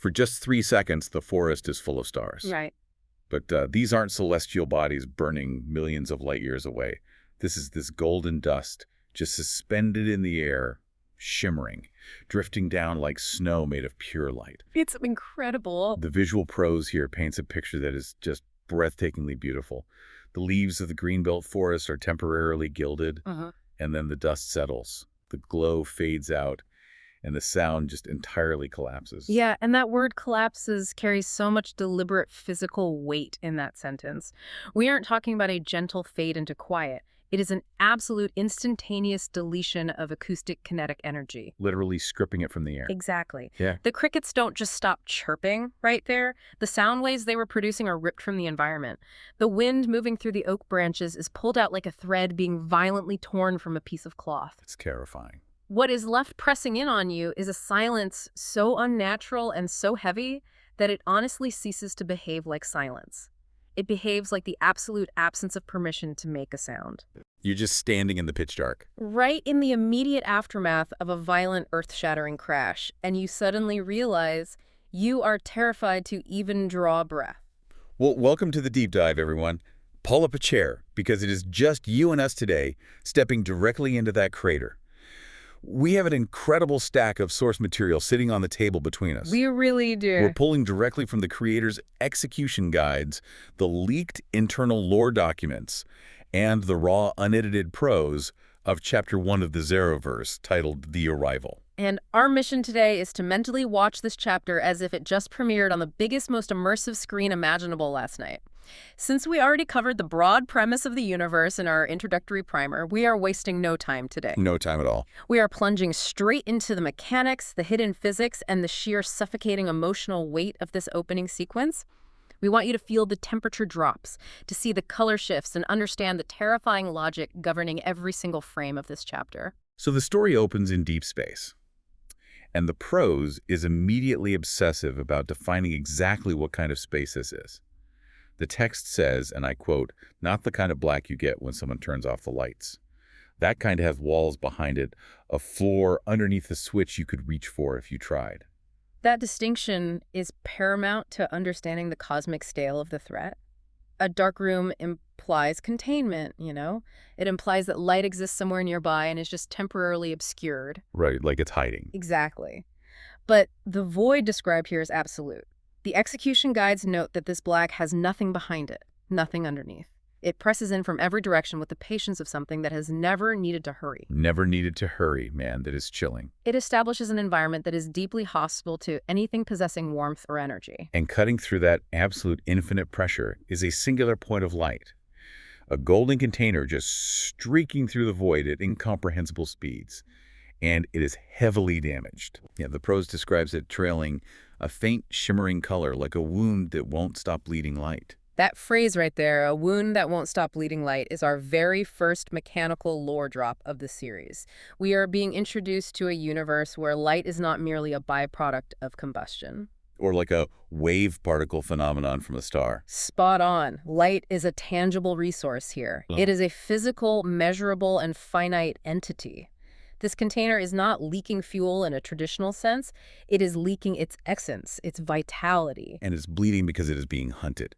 For just 3 seconds, the forest is full of stars. Right. But these aren't celestial bodies burning millions of light years away. This is this golden dust just suspended in the air, shimmering, drifting down like snow made of pure light. It's incredible. The visual prose here paints a picture that is just breathtakingly beautiful. The leaves of the Greenbelt forest are temporarily gilded, and then the dust settles. The glow fades out, and the sound just entirely collapses. Yeah, and that word collapses carries so much deliberate physical weight in that sentence. We aren't talking about a gentle fade into quiet. It is an absolute instantaneous deletion of acoustic kinetic energy. Literally stripping it from the air. Exactly. Yeah. The crickets don't just stop chirping right there. The sound waves they were producing are ripped from the environment. The wind moving through the oak branches is pulled out like a thread being violently torn from a piece of cloth. It's terrifying. What is left pressing in on you is a silence so unnatural and so heavy that it honestly ceases to behave like silence. It behaves like the absolute absence of permission to make a sound. You're just standing in the pitch dark. Right in the immediate aftermath of a violent earth-shattering crash, and you suddenly realize you are terrified to even draw breath. Well, welcome to the deep dive, everyone. Pull up a chair, because it is just you and us today, stepping directly into that crater. We have an incredible stack of source material sitting on the table between us. We really do. We're pulling directly from the creator's execution guides, the leaked internal lore documents, and the raw, unedited prose of Chapter 1 of the Zaroverse, titled The Arrival. And our mission today is to mentally watch this chapter as if it just premiered on the biggest, most immersive screen imaginable last night. Since we already covered the broad premise of the universe in our introductory primer, we are wasting no time today. No time at all. We are plunging straight into the mechanics, the hidden physics, and the sheer suffocating emotional weight of this opening sequence. We want you to feel the temperature drops, to see the color shifts, and understand the terrifying logic governing every single frame of this chapter. So the story opens in deep space, and the prose is immediately obsessive about defining exactly what kind of space this is. The text says, and I quote, "Not the kind of black you get when someone turns off the lights. That kind has walls behind it, a floor underneath the switch you could reach for if you tried." That distinction is paramount to understanding the cosmic scale of the threat. A dark room implies containment, you know? It implies that light exists somewhere nearby and is just temporarily obscured. Right, like it's hiding. Exactly. But the void described here is absolute. The execution guides note that this black has nothing behind it, nothing underneath. It presses in from every direction with the patience of something that has never needed to hurry. Never needed to hurry, man, that is chilling. It establishes an environment that is deeply hostile to anything possessing warmth or energy. And cutting through that absolute infinite pressure is a singular point of light. A golden container just streaking through the void at incomprehensible speeds. And it is heavily damaged. Yeah, the prose describes it trailing a faint shimmering color like a wound that won't stop bleeding light. That phrase right there, "a wound that won't stop bleeding light," is our very first mechanical lore drop of the series. We are being introduced to a universe where light is not merely a byproduct of combustion. Or like a wave particle phenomenon from a star. Spot on. Light is a tangible resource here. It is a physical, measurable, and finite entity. This container is not leaking fuel in a traditional sense. It is leaking its essence, its vitality. And it's bleeding because it is being hunted.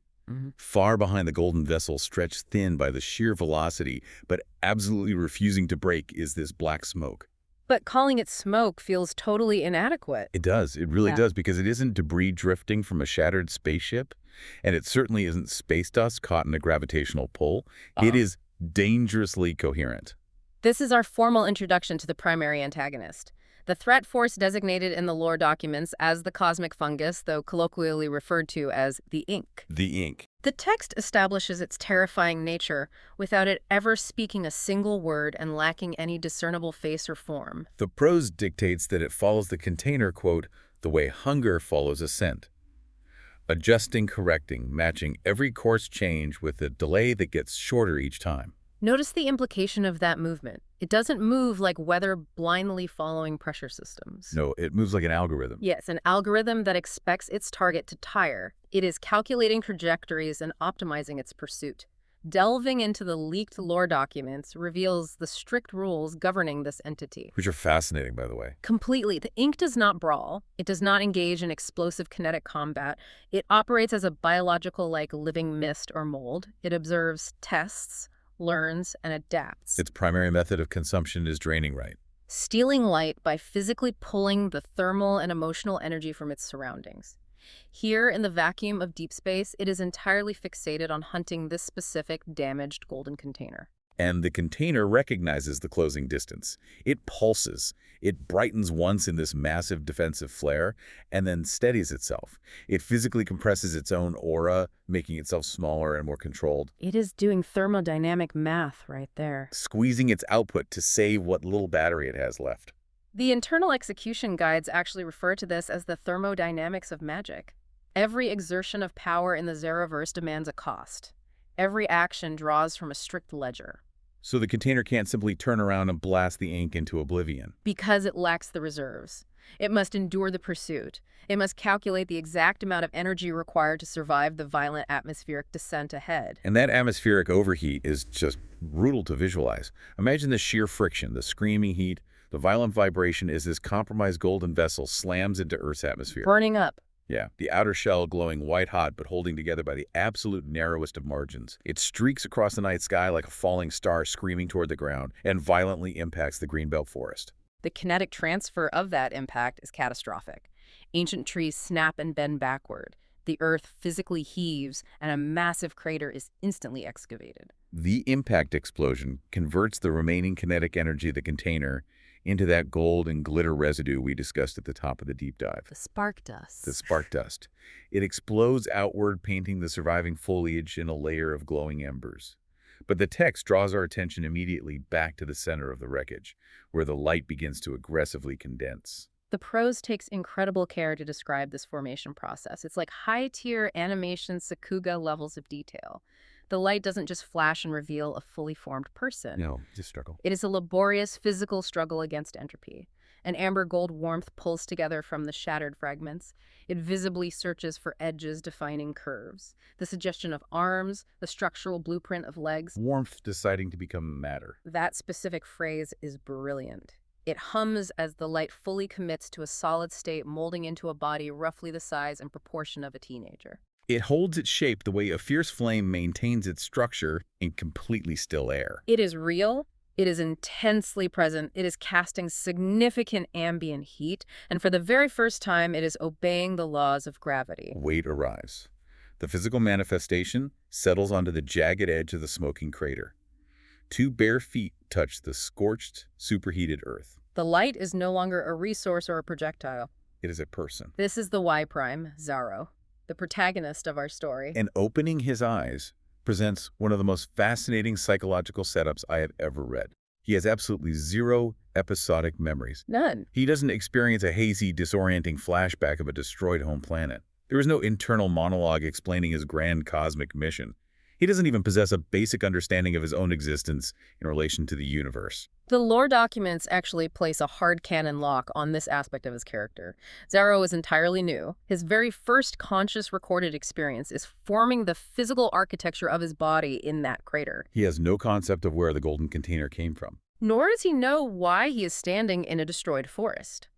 Far behind the golden vessel, stretched thin by the sheer velocity, but absolutely refusing to break, is this black smoke. But calling it smoke feels totally inadequate. It does. It really does, because it isn't debris drifting from a shattered spaceship, and it certainly isn't space dust caught in a gravitational pull. It is dangerously coherent. This is our formal introduction to the primary antagonist. The threat force designated in the lore documents as the cosmic fungus, though colloquially referred to as the ink. The ink. The text establishes its terrifying nature without it ever speaking a single word and lacking any discernible face or form. The prose dictates that it follows the container, quote, the way hunger follows a scent. Adjusting, correcting, matching every course change with a delay that gets shorter each time. Notice the implication of that movement. It doesn't move like weather blindly following pressure systems. No, it moves like an algorithm. Yes, an algorithm that expects its target to tire. It is calculating trajectories and optimizing its pursuit. Delving into the leaked lore documents reveals the strict rules governing this entity. Which are fascinating, by the way. Completely. The ink does not brawl. It does not engage in explosive kinetic combat. It operates as a biological, like living mist or mold. It observes, tests, learns, and adapts. Its primary method of consumption is draining right. Stealing light by physically pulling the thermal and emotional energy from its surroundings. Here, in the vacuum of deep space, it is entirely fixated on hunting this specific damaged golden container. And the container recognizes the closing distance. It pulses. It brightens once in this massive defensive flare, and then steadies itself. It physically compresses its own aura, making itself smaller and more controlled. It is doing thermodynamic math right there. Squeezing its output to save what little battery it has left. The internal execution guides actually refer to this as the thermodynamics of magic. Every exertion of power in the Zaroverse demands a cost. Every action draws from a strict ledger. So the container can't simply turn around and blast the ink into oblivion. Because it lacks the reserves. It must endure the pursuit. It must calculate the exact amount of energy required to survive the violent atmospheric descent ahead. And that atmospheric overheat is just brutal to visualize. Imagine the sheer friction, the screaming heat, the violent vibration as this compromised golden vessel slams into Earth's atmosphere. Burning up. Yeah, the outer shell glowing white-hot but holding together by the absolute narrowest of margins. It streaks across the night sky like a falling star screaming toward the ground and violently impacts the Greenbelt forest. The kinetic transfer of that impact is catastrophic. Ancient trees snap and bend backward. The Earth physically heaves, and a massive crater is instantly excavated. The impact explosion converts the remaining kinetic energy of the container into that gold and glitter residue we discussed at the top of the deep dive. The spark dust. The spark dust. It explodes outward, painting the surviving foliage in a layer of glowing embers. But the text draws our attention immediately back to the center of the wreckage, where the light begins to aggressively condense. The prose takes incredible care to describe this formation process. It's like high-tier animation Sakuga levels of detail. The light doesn't just flash and reveal a fully formed person. No, just struggle. It is a laborious physical struggle against entropy. An amber gold warmth pulls together from the shattered fragments. It visibly searches for edges defining curves. The suggestion of arms, the structural blueprint of legs. Warmth deciding to become matter. That specific phrase is brilliant. It hums as the light fully commits to a solid state, molding into a body roughly the size and proportion of a teenager. It holds its shape the way a fierce flame maintains its structure in completely still air. It is real. It is intensely present. It is casting significant ambient heat, and for the very first time, it is obeying the laws of gravity. Weight arrives. The physical manifestation settles onto the jagged edge of the smoking crater. 2 bare feet touch the scorched, superheated earth. The light is no longer a resource or a projectile. It is a person. This is the Y prime, Zaro, the protagonist of our story. And opening his eyes presents one of the most fascinating psychological setups I have ever read. He has absolutely 0 episodic memories. None. He doesn't experience a hazy, disorienting flashback of a destroyed home planet. There is no internal monologue explaining his grand cosmic mission. He doesn't even possess a basic understanding of his own existence in relation to the universe. The lore documents actually place a hard canon lock on this aspect of his character. Zaro is entirely new. His very first conscious recorded experience is forming the physical architecture of his body in that crater. He has no concept of where the golden container came from. Nor does he know why he is standing in a destroyed forest.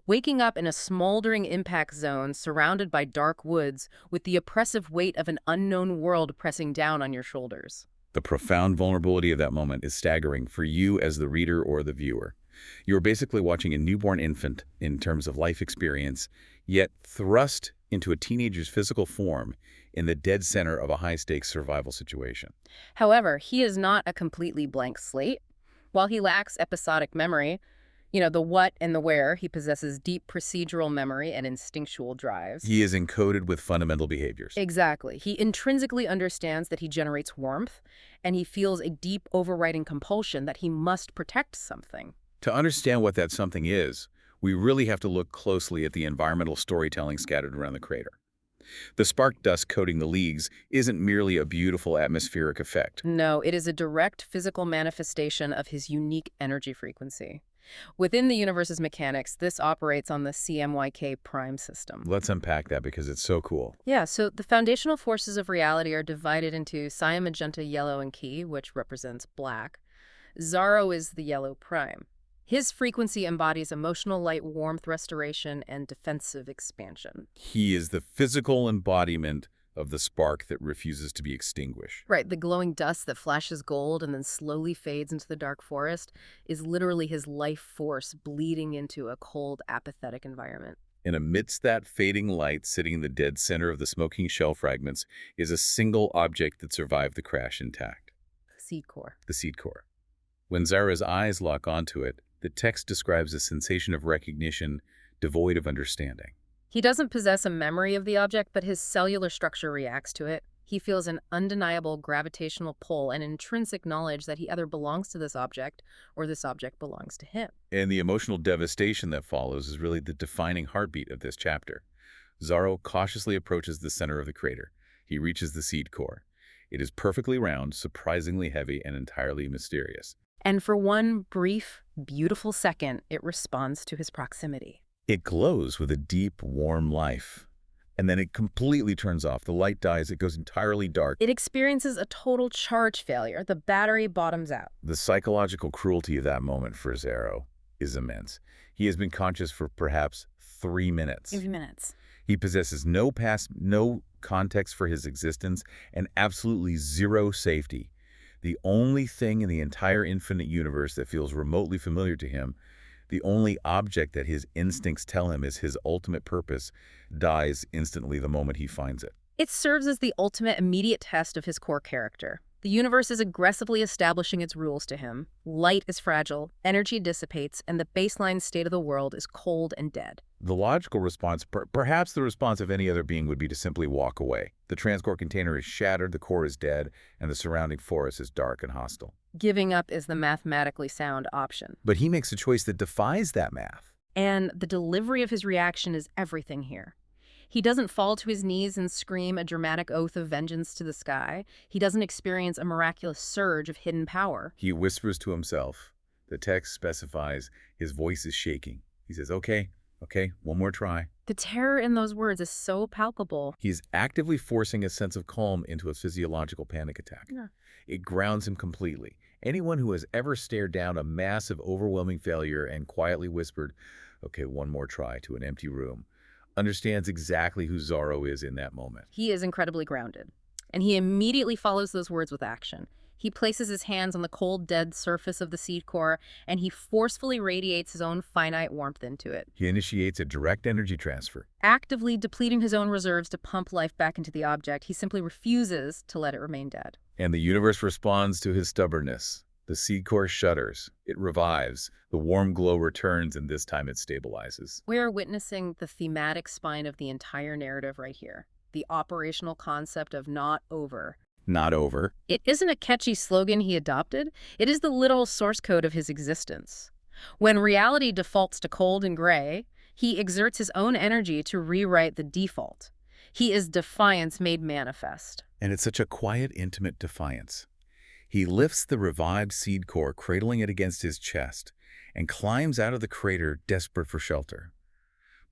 Waking up in a smoldering impact zone surrounded by dark woods with the oppressive weight of an unknown world pressing down on your shoulders. The profound vulnerability of that moment is staggering for you as the reader or the viewer. You are basically watching a newborn infant in terms of life experience, yet thrust into a teenager's physical form in the dead center of a high-stakes survival situation. However, he is not a completely blank slate. While he lacks episodic memory, the what and the where, he possesses deep procedural memory and instinctual drives. He is encoded with fundamental behaviors. Exactly. He intrinsically understands that he generates warmth, and he feels a deep overriding compulsion that he must protect something. To understand what that something is, we really have to look closely at the environmental storytelling scattered around the crater. The spark dust coating the leagues isn't merely a beautiful atmospheric effect. No, it is a direct physical manifestation of his unique energy frequency. Within the universe's mechanics, this operates on the CMYK prime system. Let's unpack that because it's so cool. Yeah, so the foundational forces of reality are divided into cyan, magenta, yellow, and key, which represents black. Zaro is the yellow prime. His frequency embodies emotional light, warmth, restoration, and defensive expansion. He is the physical embodiment of the spark that refuses to be extinguished. Right, the glowing dust that flashes gold and then slowly fades into the dark forest is literally his life force bleeding into a cold, apathetic environment. And amidst that fading light, sitting in the dead center of the smoking shell fragments, is a single object that survived the crash intact. Seed core. The seed core. When Zara's eyes lock onto it, the text describes a sensation of recognition devoid of understanding. He doesn't possess a memory of the object, but his cellular structure reacts to it. He feels an undeniable gravitational pull and intrinsic knowledge that he either belongs to this object or this object belongs to him. And the emotional devastation that follows is really the defining heartbeat of this chapter. Zaro cautiously approaches the center of the crater. He reaches the seed core. It is perfectly round, surprisingly heavy, and entirely mysterious. And for one brief, beautiful second, it responds to his proximity. It glows with a deep, warm life. And then it completely turns off. The light dies. It goes entirely dark. It experiences a total charge failure. The battery bottoms out. The psychological cruelty of that moment for Zaro is immense. He has been conscious for perhaps 3 minutes. 3 minutes. He possesses no past, no context for his existence, and absolutely zero safety. The only thing in the entire infinite universe that feels remotely familiar to him, the only object that his instincts tell him is his ultimate purpose, dies instantly the moment he finds it. It serves as the ultimate immediate test of his core character. The universe is aggressively establishing its rules to him. Light is fragile, energy dissipates, and the baseline state of the world is cold and dead. The logical response, perhaps the response of any other being, would be to simply walk away. The transcore container is shattered, the core is dead, and the surrounding forest is dark and hostile. Giving up is the mathematically sound option. But he makes a choice that defies that math. And the delivery of his reaction is everything here. He doesn't fall to his knees and scream a dramatic oath of vengeance to the sky. He doesn't experience a miraculous surge of hidden power. He whispers to himself. The text specifies his voice is shaking. He says, okay, one more try. The terror in those words is so palpable. He's actively forcing a sense of calm into a physiological panic attack. Yeah. It grounds him completely. Anyone who has ever stared down a massive, overwhelming failure and quietly whispered, okay, one more try, to an empty room, understands exactly who Zaro is in that moment. He is incredibly grounded, and he immediately follows those words with action. He places his hands on the cold, dead surface of the seed core, and he forcefully radiates his own finite warmth into it. He initiates a direct energy transfer. Actively depleting his own reserves to pump life back into the object, he simply refuses to let it remain dead. And the universe responds to his stubbornness. The seed core shudders. It revives. The warm glow returns, and this time it stabilizes. We are witnessing the thematic spine of the entire narrative right here. The operational concept of not over. Not over. It isn't a catchy slogan he adopted. It is the literal source code of his existence. When reality defaults to cold and gray, he exerts his own energy to rewrite the default. He is defiance made manifest. And it's such a quiet, intimate defiance. He lifts the revived seed core, cradling it against his chest, and climbs out of the crater, desperate for shelter.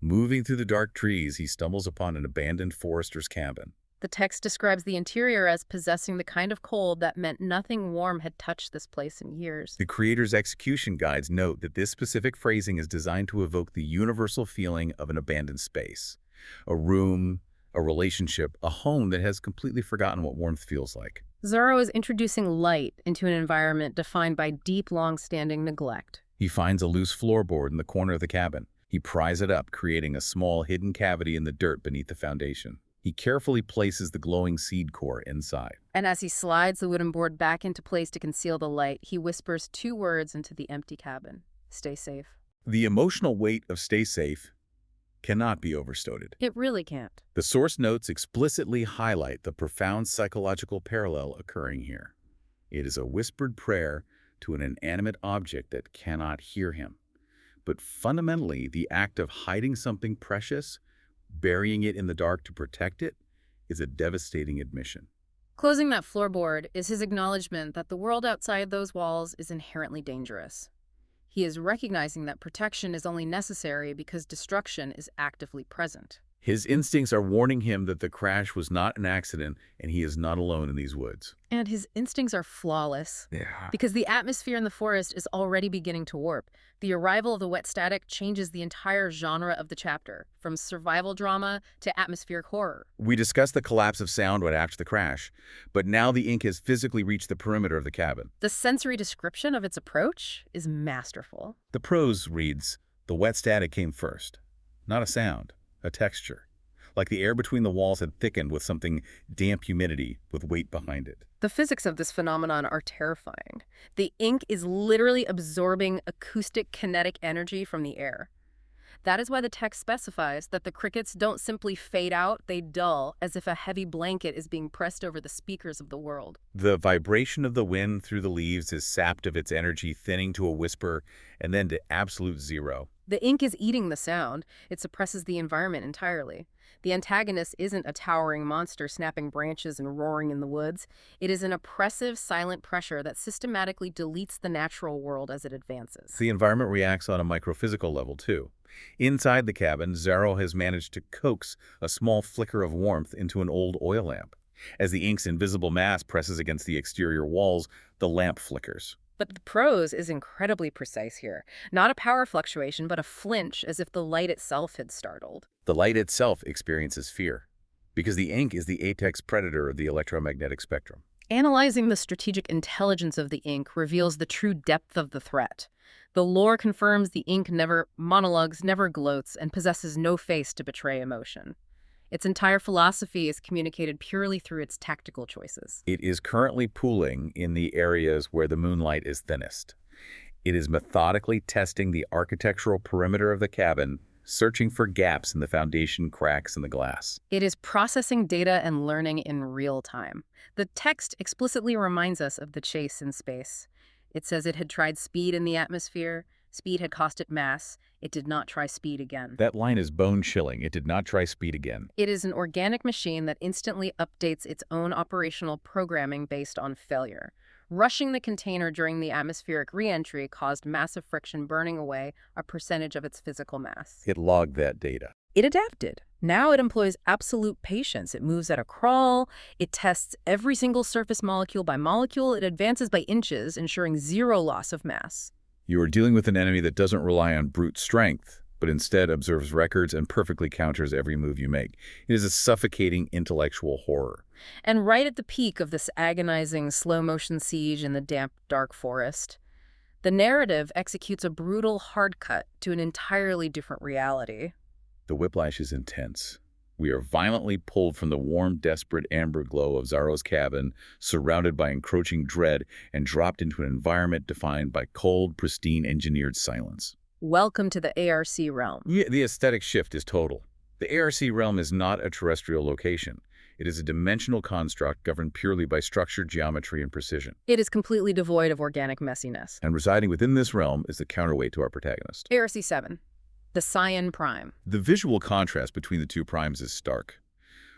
Moving through the dark trees, he stumbles upon an abandoned forester's cabin. The text describes the interior as possessing the kind of cold that meant nothing warm had touched this place in years. The creator's execution guides note that this specific phrasing is designed to evoke the universal feeling of an abandoned space. A room, a relationship, a home that has completely forgotten what warmth feels like. Zaro is introducing light into an environment defined by deep, long-standing neglect. He finds a loose floorboard in the corner of the cabin. He pries it up, creating a small hidden cavity in the dirt beneath the foundation. He carefully places the glowing seed core inside. And as he slides the wooden board back into place to conceal the light, he whispers 2 words into the empty cabin. Stay safe. The emotional weight of stay safe cannot be overstated. It really can't. The source notes explicitly highlight the profound psychological parallel occurring here. It is a whispered prayer to an inanimate object that cannot hear him. But fundamentally, the act of hiding something precious, burying it in the dark to protect it, is a devastating admission. Closing that floorboard is his acknowledgement that the world outside those walls is inherently dangerous. He is recognizing that protection is only necessary because destruction is actively present. His instincts are warning him that the crash was not an accident and he is not alone in these woods. And his instincts are flawless. Yeah. Because the atmosphere in the forest is already beginning to warp. The arrival of the wet static changes the entire genre of the chapter, from survival drama to atmospheric horror. We discussed the collapse of sound right after the crash, but now the ink has physically reached the perimeter of the cabin. The sensory description of its approach is masterful. The prose reads, "The wet static came first. Not a sound, a texture. Like the air between the walls had thickened with something damp humidity with weight behind it." The physics of this phenomenon are terrifying. The ink is literally absorbing acoustic kinetic energy from the air. That is why the text specifies that the crickets don't simply fade out, they dull, as if a heavy blanket is being pressed over the speakers of the world. The vibration of the wind through the leaves is sapped of its energy, thinning to a whisper and then to absolute zero. The ink is eating the sound. It suppresses the environment entirely. The antagonist isn't a towering monster snapping branches and roaring in the woods. It is an oppressive, silent pressure that systematically deletes the natural world as it advances. The environment reacts on a microphysical level, too. Inside the cabin, Zaro has managed to coax a small flicker of warmth into an old oil lamp. As the ink's invisible mass presses against the exterior walls, the lamp flickers. But the prose is incredibly precise here. Not a power fluctuation, but a flinch, as if the light itself had startled. The light itself experiences fear, because the ink is the apex predator of the electromagnetic spectrum. Analyzing the strategic intelligence of the ink reveals the true depth of the threat. The lore confirms the ink never monologues, never gloats, and possesses no face to betray emotion. Its entire philosophy is communicated purely through its tactical choices. It is currently pooling in the areas where the moonlight is thinnest. It is methodically testing the architectural perimeter of the cabin, searching for gaps in the foundation, cracks in the glass. It is processing data and learning in real time. The text explicitly reminds us of the chase in space. It says it had tried speed in the atmosphere. Speed had cost it mass. It did not try speed again. That line is bone-chilling. It did not try speed again. It is an organic machine that instantly updates its own operational programming based on failure. Rushing the container during the atmospheric re-entry caused massive friction, burning away a percentage of its physical mass. It logged that data. It adapted. Now it employs absolute patience. It moves at a crawl. It tests every single surface molecule by molecule. It advances by inches, ensuring zero loss of mass. You are dealing with an enemy that doesn't rely on brute strength, but instead observes records and perfectly counters every move you make. It is a suffocating intellectual horror. And right at the peak of this agonizing slow-motion siege in the damp, dark forest, the narrative executes a brutal hard cut to an entirely different reality. The whiplash is intense. We are violently pulled from the warm, desperate amber glow of Zaro's cabin, surrounded by encroaching dread, and dropped into an environment defined by cold, pristine, engineered silence. Welcome to the ARC realm. Yeah, the aesthetic shift is total. The ARC realm is not a terrestrial location. It is a dimensional construct governed purely by structure, geometry, and precision. It is completely devoid of organic messiness. And residing within this realm is the counterweight to our protagonist. ARC-7, the Cyan Prime. The visual contrast between the two primes is stark.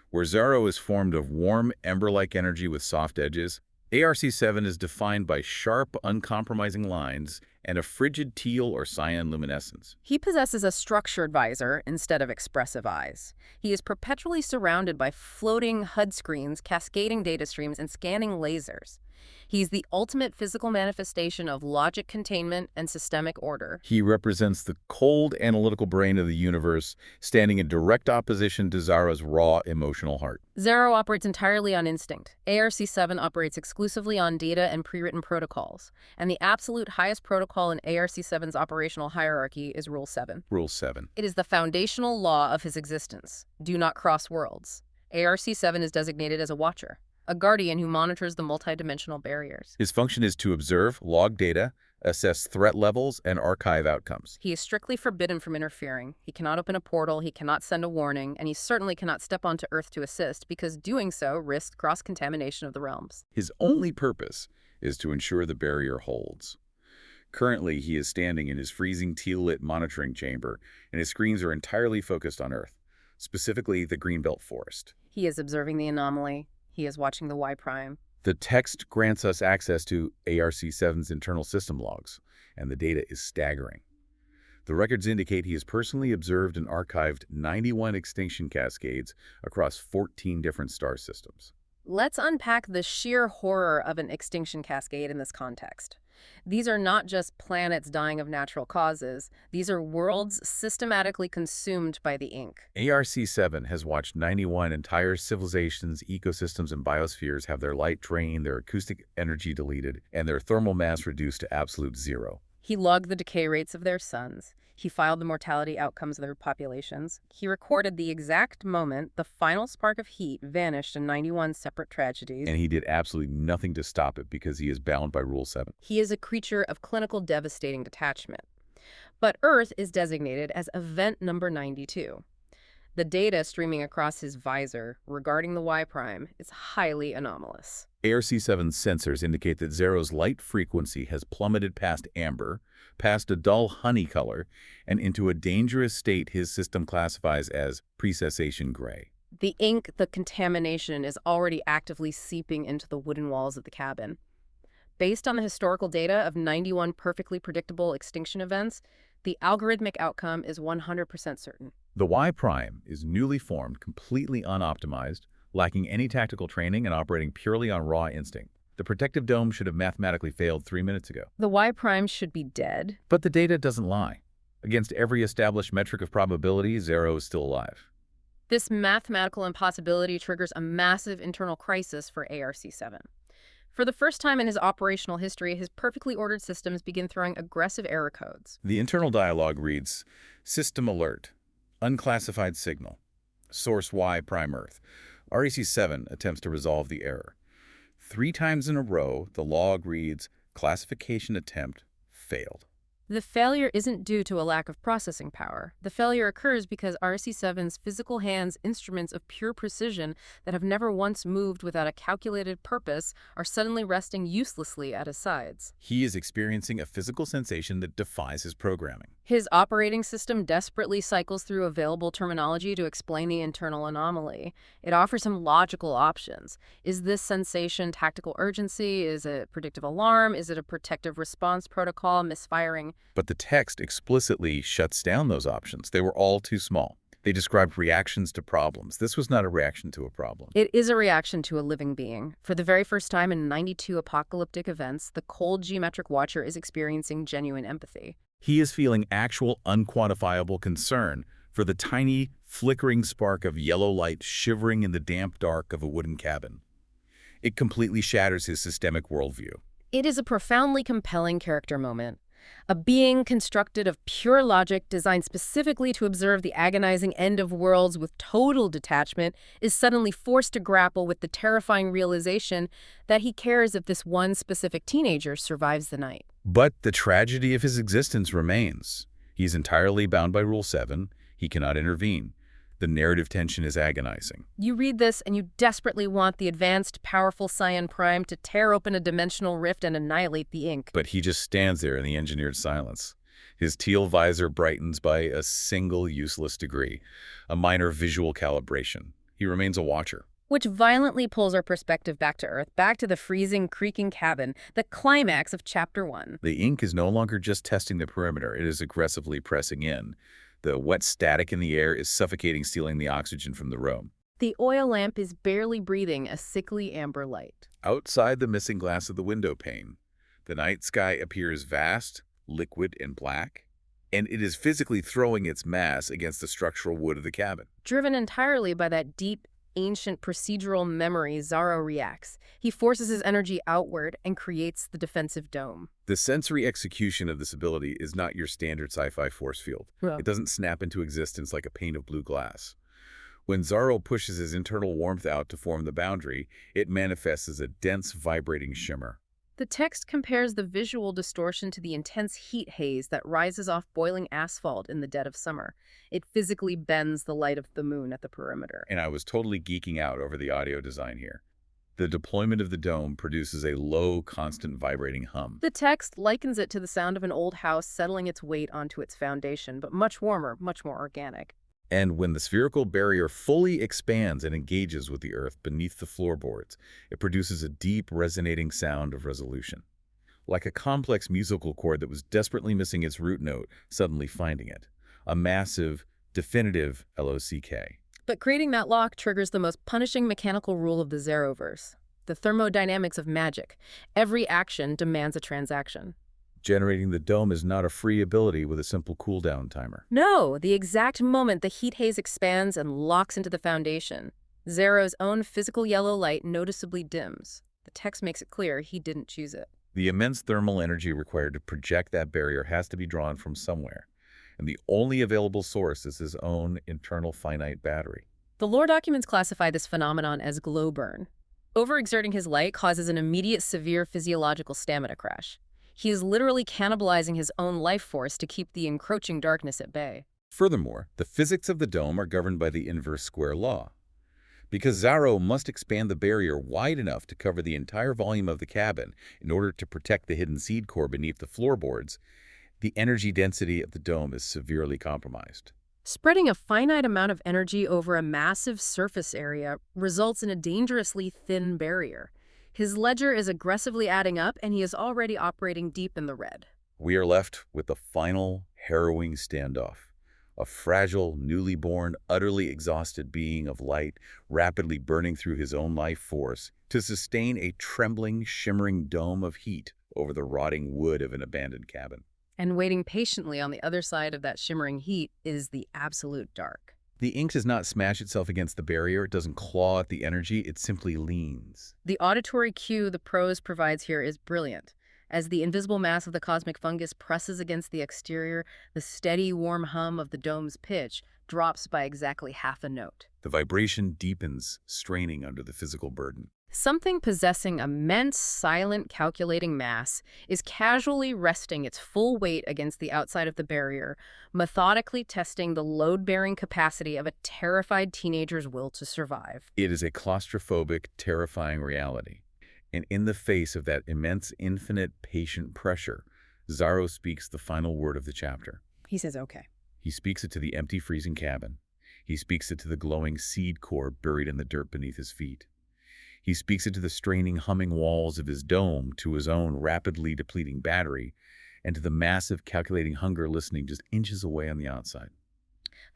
Where Zaro is formed of warm, ember-like energy with soft edges, ARC-7 is defined by sharp, uncompromising lines and a frigid teal or cyan luminescence. He possesses a structured visor instead of expressive eyes. He is perpetually surrounded by floating HUD screens, cascading data streams, and scanning lasers. He's the ultimate physical manifestation of logic containment and systemic order. He represents the cold, analytical brain of the universe, standing in direct opposition to Zaro's raw, emotional heart. Zaro operates entirely on instinct. ARC-7 operates exclusively on data and pre-written protocols. And the absolute highest protocol in ARC-7's operational hierarchy is Rule 7. Rule 7. It is the foundational law of his existence. Do not cross worlds. ARC-7 is designated as a watcher, a guardian who monitors the multidimensional barriers. His function is to observe, log data, assess threat levels, and archive outcomes. He is strictly forbidden from interfering. He cannot open a portal, he cannot send a warning, and he certainly cannot step onto Earth to assist, because doing so risks cross-contamination of the realms. His only purpose is to ensure the barrier holds. Currently, he is standing in his freezing teal-lit monitoring chamber, and his screens are entirely focused on Earth, specifically the Greenbelt forest. He is observing the anomaly. He is watching the Y prime. The text grants us access to ARC-7's internal system logs, and the data is staggering. The records indicate he has personally observed and archived 91 extinction cascades across 14 different star systems. Let's unpack the sheer horror of an extinction cascade in this context. These are not just planets dying of natural causes. These are worlds systematically consumed by the ink. ARC-7 has watched 91 entire civilizations, ecosystems, and biospheres have their light drained, their acoustic energy deleted, and their thermal mass reduced to absolute zero. He logged the decay rates of their suns. He filed the mortality outcomes of their populations. He recorded the exact moment the final spark of heat vanished in 91 separate tragedies. And he did absolutely nothing to stop it because he is bound by Rule 7. He is a creature of clinical devastating detachment. But Earth is designated as event number 92. The data streaming across his visor regarding the Y prime is highly anomalous. ARC-7's sensors indicate that Zaro's light frequency has plummeted past amber, past a dull honey color, and into a dangerous state his system classifies as precessation gray. The ink, the contamination, is already actively seeping into the wooden walls of the cabin. Based on the historical data of 91 perfectly predictable extinction events, the algorithmic outcome is 100% certain. The Y prime is newly formed, completely unoptimized, lacking any tactical training and operating purely on raw instinct. The protective dome should have mathematically failed 3 minutes ago. The Y prime should be dead. But the data doesn't lie. Against every established metric of probability, Zaro is still alive. This mathematical impossibility triggers a massive internal crisis for ARC-7. For the first time in his operational history, his perfectly ordered systems begin throwing aggressive error codes. The internal dialog reads, System alert, unclassified signal, source Y prime Earth. REC-7 attempts to resolve the error. 3 times in a row, the log reads, classification attempt failed. The failure isn't due to a lack of processing power. The failure occurs because RC-7's physical hands, instruments of pure precision that have never once moved without a calculated purpose, are suddenly resting uselessly at his sides. He is experiencing a physical sensation that defies his programming. His operating system desperately cycles through available terminology to explain the internal anomaly. It offers him logical options. Is this sensation tactical urgency? Is it predictive alarm? Is it a protective response protocol misfiring? But the text explicitly shuts down those options. They were all too small. They described reactions to problems. This was not a reaction to a problem. It is a reaction to a living being. For the very first time in 92 apocalyptic events, the cold geometric watcher is experiencing genuine empathy. He is feeling actual, unquantifiable concern for the tiny, flickering spark of yellow light shivering in the damp dark of a wooden cabin. It completely shatters his systemic worldview. It is a profoundly compelling character moment. A being constructed of pure logic, designed specifically to observe the agonizing end of worlds with total detachment, is suddenly forced to grapple with the terrifying realization that he cares if this one specific teenager survives the night. But the tragedy of his existence remains. He is entirely bound by Rule 7. He cannot intervene. The narrative tension is agonizing. You read this and you desperately want the advanced, powerful Cyan Prime to tear open a dimensional rift and annihilate the ink. But he just stands there in the engineered silence. His teal visor brightens by a single useless degree, a minor visual calibration. He remains a watcher. Which violently pulls our perspective back to Earth, back to the freezing, creaking cabin, the climax of Chapter 1. The ink is no longer just testing the perimeter. It is aggressively pressing in. The wet static in the air is suffocating, stealing the oxygen from the room. The oil lamp is barely breathing a sickly amber light. Outside the missing glass of the window pane, the night sky appears vast, liquid, and black, and it is physically throwing its mass against the structural wood of the cabin. Driven entirely by that deep, ancient procedural memory, Zaro reacts. He forces his energy outward and creates the defensive dome. The sensory execution of this ability is not your standard sci-fi force field. Yeah. It doesn't snap into existence like a pane of blue glass. When Zaro pushes his internal warmth out to form the boundary, it manifests as a dense, vibrating shimmer. The text compares the visual distortion to the intense heat haze that rises off boiling asphalt in the dead of summer. It physically bends the light of the moon at the perimeter. And I was totally geeking out over the audio design here. The deployment of the dome produces a low, constant vibrating hum. The text likens it to the sound of an old house settling its weight onto its foundation, but much warmer, much more organic. And when the spherical barrier fully expands and engages with the earth beneath the floorboards, it produces a deep, resonating sound of resolution. Like a complex musical chord that was desperately missing its root note, suddenly finding it. A massive, definitive LOCK. But creating that lock triggers the most punishing mechanical rule of the Zaroverse, the thermodynamics of magic. Every action demands a transaction. Generating the dome is not a free ability with a simple cooldown timer. No, the exact moment the heat haze expands and locks into the foundation, Zaro's own physical yellow light noticeably dims. The text makes it clear he didn't choose it. The immense thermal energy required to project that barrier has to be drawn from somewhere, and the only available source is his own internal finite battery. The lore documents classify this phenomenon as glow burn. Overexerting his light causes an immediate severe physiological stamina crash. He is literally cannibalizing his own life force to keep the encroaching darkness at bay. Furthermore, the physics of the dome are governed by the inverse square law. Because Zaro must expand the barrier wide enough to cover the entire volume of the cabin in order to protect the hidden seed core beneath the floorboards, the energy density of the dome is severely compromised. Spreading a finite amount of energy over a massive surface area results in a dangerously thin barrier. His ledger is aggressively adding up, and he is already operating deep in the red. We are left with the final, harrowing standoff. A fragile, newly born, utterly exhausted being of light, rapidly burning through his own life force to sustain a trembling, shimmering dome of heat over the rotting wood of an abandoned cabin. And waiting patiently on the other side of that shimmering heat is the absolute dark. The ink does not smash itself against the barrier, it doesn't claw at the energy, it simply leans. The auditory cue the prose provides here is brilliant. As the invisible mass of the cosmic fungus presses against the exterior, the steady, warm hum of the dome's pitch drops by exactly half a note. The vibration deepens, straining under the physical burden. Something possessing immense, silent, calculating mass is casually resting its full weight against the outside of the barrier, methodically testing the load-bearing capacity of a terrified teenager's will to survive. It is a claustrophobic, terrifying reality. And in the face of that immense, infinite, patient pressure, Zaro speaks the final word of the chapter. He says, okay. He speaks it to the empty, freezing cabin. He speaks it to the glowing seed core buried in the dirt beneath his feet. He speaks it to the straining, humming walls of his dome, to his own rapidly depleting battery, and to the massive, calculating hunger listening just inches away on the outside.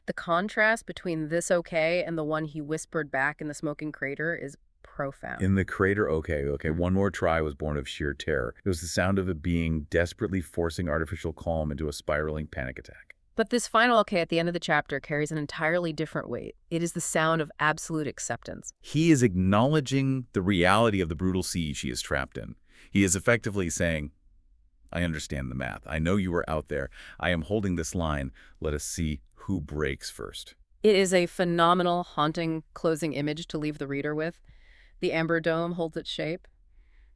The contrast between this okay and the one he whispered back in the smoking crater is profound. In the crater, okay, one more try was born of sheer terror. It was the sound of a being desperately forcing artificial calm into a spiraling panic attack. But this final okay at the end of the chapter carries an entirely different weight. It is the sound of absolute acceptance. He is acknowledging the reality of the brutal siege he is trapped in. He is effectively saying, I understand the math. I know you are out there. I am holding this line. Let us see who breaks first. It is a phenomenal, haunting closing image to leave the reader with. The amber dome holds its shape,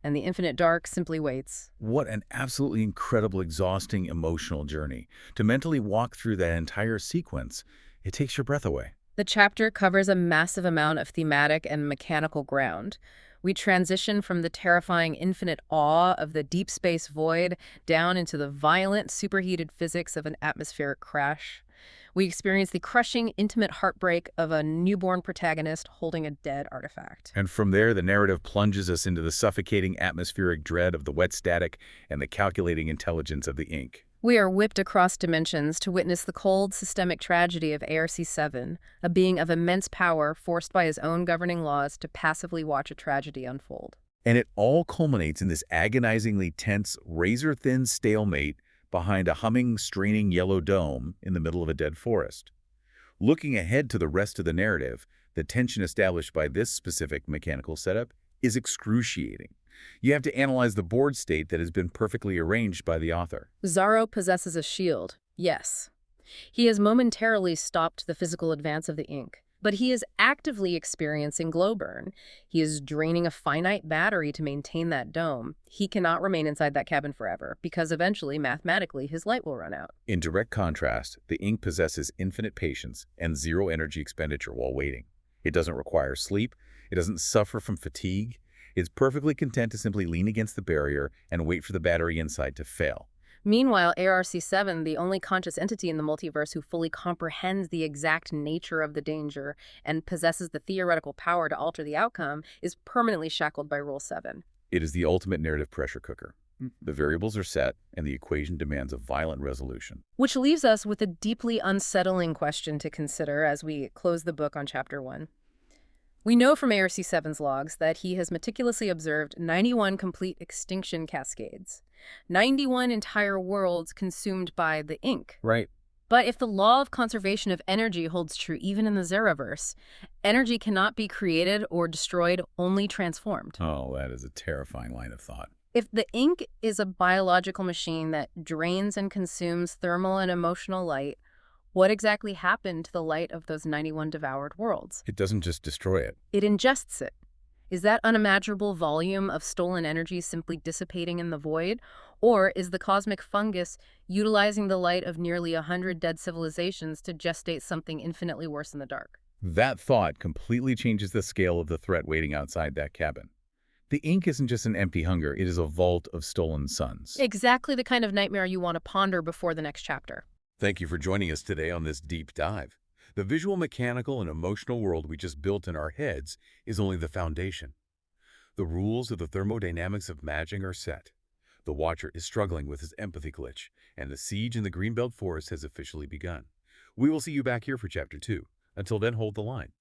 and the infinite dark simply waits. What an absolutely incredible, exhausting, emotional journey. To mentally walk through that entire sequence, it takes your breath away. The chapter covers a massive amount of thematic and mechanical ground. We transition from the terrifying infinite awe of the deep space void down into the violent, superheated physics of an atmospheric crash. We experience the crushing, intimate heartbreak of a newborn protagonist holding a dead artifact. And from there, the narrative plunges us into the suffocating atmospheric dread of the wet static and the calculating intelligence of the ink. We are whipped across dimensions to witness the cold, systemic tragedy of ARC-7, a being of immense power forced by his own governing laws to passively watch a tragedy unfold. And it all culminates in this agonizingly tense, razor-thin stalemate behind a humming, straining yellow dome in the middle of a dead forest. Looking ahead to the rest of the narrative, the tension established by this specific mechanical setup is excruciating. You have to analyze the board state that has been perfectly arranged by the author. Zaro possesses a shield, yes. He has momentarily stopped the physical advance of the ink, but he is actively experiencing glow burn. He is draining a finite battery to maintain that dome. He cannot remain inside that cabin forever, because eventually, mathematically, his light will run out. In direct contrast, the ink possesses infinite patience and zero energy expenditure while waiting. It doesn't require sleep. It doesn't suffer from fatigue. It's perfectly content to simply lean against the barrier and wait for the battery inside to fail. Meanwhile, ARC-7, the only conscious entity in the multiverse who fully comprehends the exact nature of the danger and possesses the theoretical power to alter the outcome, is permanently shackled by Rule 7. It is the ultimate narrative pressure cooker. The variables are set, and the equation demands a violent resolution. Which leaves us with a deeply unsettling question to consider as we close the book on Chapter 1. We know from ARC-7's logs that he has meticulously observed 91 complete extinction cascades, 91 entire worlds consumed by the ink. Right. But if the law of conservation of energy holds true even in the Zaroverse, energy cannot be created or destroyed, only transformed. Oh, that is a terrifying line of thought. If the ink is a biological machine that drains and consumes thermal and emotional light, what exactly happened to the light of those 91 devoured worlds? It doesn't just destroy it. It ingests it. Is that unimaginable volume of stolen energy simply dissipating in the void? Or is the cosmic fungus utilizing the light of nearly 100 dead civilizations to gestate something infinitely worse in the dark? That thought completely changes the scale of the threat waiting outside that cabin. The ink isn't just an empty hunger, it is a vault of stolen suns. Exactly the kind of nightmare you want to ponder before the next chapter. Thank you for joining us today on this deep dive. The visual, mechanical, and emotional world we just built in our heads is only the foundation. The rules of the thermodynamics of magic are set. The Watcher is struggling with his empathy glitch, and the siege in the Greenbelt forest has officially begun. We will see you back here for Chapter 2. Until then, hold the line.